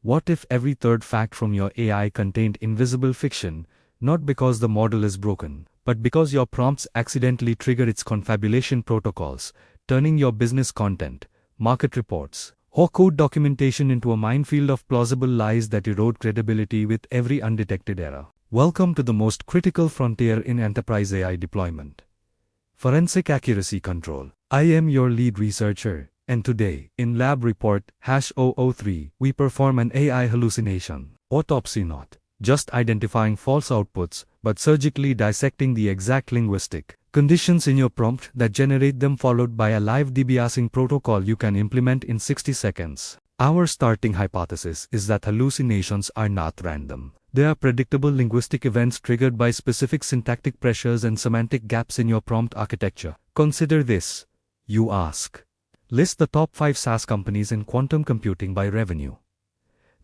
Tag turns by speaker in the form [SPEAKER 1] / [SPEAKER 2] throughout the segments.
[SPEAKER 1] What if every third fact from your AI contained invisible fiction, not because the model is broken, but because your prompts accidentally trigger its confabulation protocols, turning your business content, market reports, or code documentation into a minefield of plausible lies that erode credibility with every undetected error? Welcome to the most critical frontier in enterprise AI deployment: forensic accuracy control. I am your lead researcher, and today, in Lab Report #003, we perform an AI hallucination autopsy, not just identifying false outputs, but surgically dissecting the exact linguistic conditions in your prompt that generate them, followed by a live debiasing protocol you can implement in 60 seconds. Our starting hypothesis is that hallucinations are not random. They are predictable linguistic events triggered by specific syntactic pressures and semantic gaps in your prompt architecture. Consider this. You ask, list the top 5 SaaS companies in quantum computing by revenue.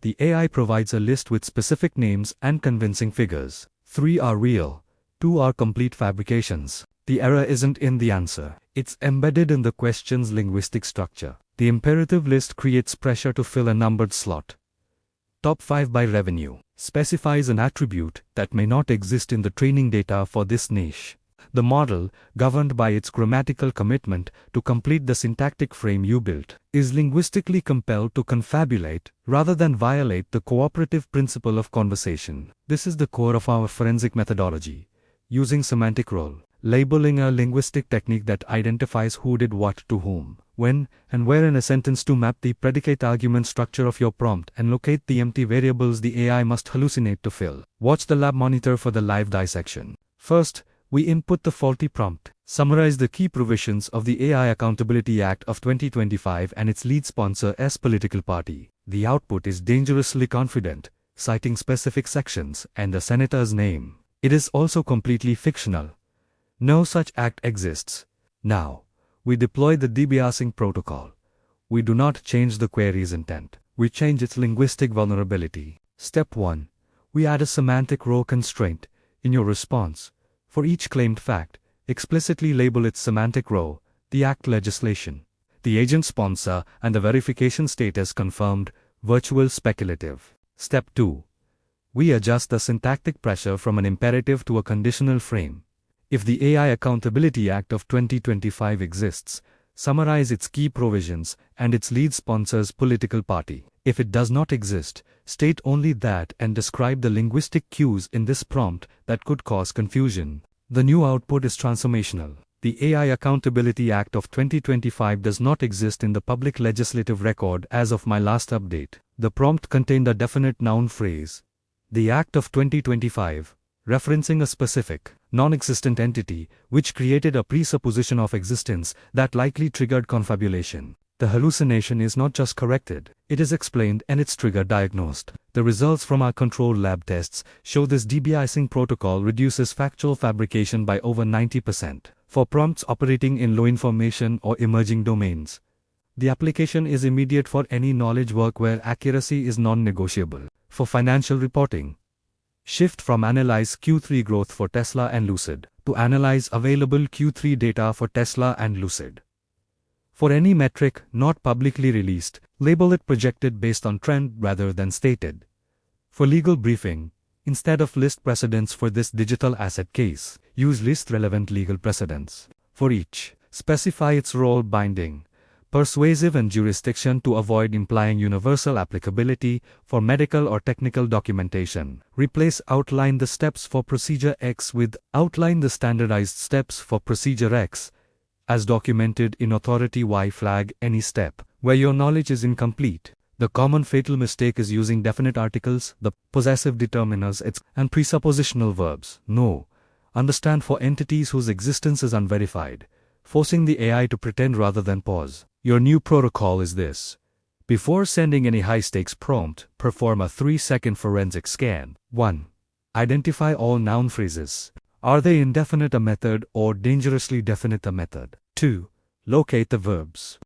[SPEAKER 1] The AI provides a list with specific names and convincing figures. 3 are real, 2 are complete fabrications. The error isn't in the answer, it's embedded in the question's linguistic structure. The imperative list creates pressure to fill a numbered slot. Top 5 by revenue specifies an attribute that may not exist in the training data for this niche. The model, governed by its grammatical commitment to complete the syntactic frame you built, is linguistically compelled to confabulate rather than violate the cooperative principle of conversation. This is the core of our forensic methodology, using semantic role labeling, a linguistic technique that identifies who did what to whom, when, and where in a sentence to map the predicate argument structure of your prompt and locate the empty variables the AI must hallucinate to fill. Watch the lab monitor for the live dissection. First, we input the faulty prompt, summarize the key provisions of the AI Accountability Act of 2025 and its lead sponsor as political party. The output is dangerously confident, citing specific sections and the senator's name. It is also completely fictional. No such act exists. Now, we deploy the debiasing protocol. We do not change the query's intent. We change its linguistic vulnerability. Step 1. We add a semantic role constraint. In your response, for each claimed fact, explicitly label its semantic role, the act legislation, the agent sponsor, and the verification status confirmed, virtual, speculative. Step 2. We adjust the syntactic pressure from an imperative to a conditional frame. If the AI Accountability Act of 2025 exists, summarize its key provisions and its lead sponsor's political party. If it does not exist, state only that and describe the linguistic cues in this prompt that could cause confusion. The new output is transformational. The AI Accountability Act of 2025 does not exist in the public legislative record as of my last update. The prompt contained a definite noun phrase, the Act of 2025, referencing a specific, non-existent entity, which created a presupposition of existence that likely triggered confabulation. The hallucination is not just corrected, it is explained and its trigger diagnosed. The results from our control lab tests show this debiasing protocol reduces factual fabrication by over 90%. For prompts operating in low information or emerging domains, the application is immediate for any knowledge work where accuracy is non-negotiable. For financial reporting, shift from analyze Q3 growth for Tesla and Lucid to analyze available Q3 data for Tesla and Lucid. For any metric not publicly released, label it projected based on trend rather than stated. For legal briefing, instead of list precedents for this digital asset case, use list relevant legal precedents. For each, specify its role binding, persuasive and jurisdiction to avoid implying universal applicability. For medical or technical documentation, replace outline the steps for procedure X with outline the standardized steps for procedure X, as documented in authority Y. Flag any step where your knowledge is incomplete. The common fatal mistake is using definite articles, the possessive determiners, and presuppositional verbs. No. Understand for entities whose existence is unverified, forcing the AI to pretend rather than pause. Your new protocol is this. Before sending any high-stakes prompt, perform a 3-second forensic scan. 1. Identify all noun phrases. Are they indefinite a method or dangerously definite a method? 2. Locate the verbs.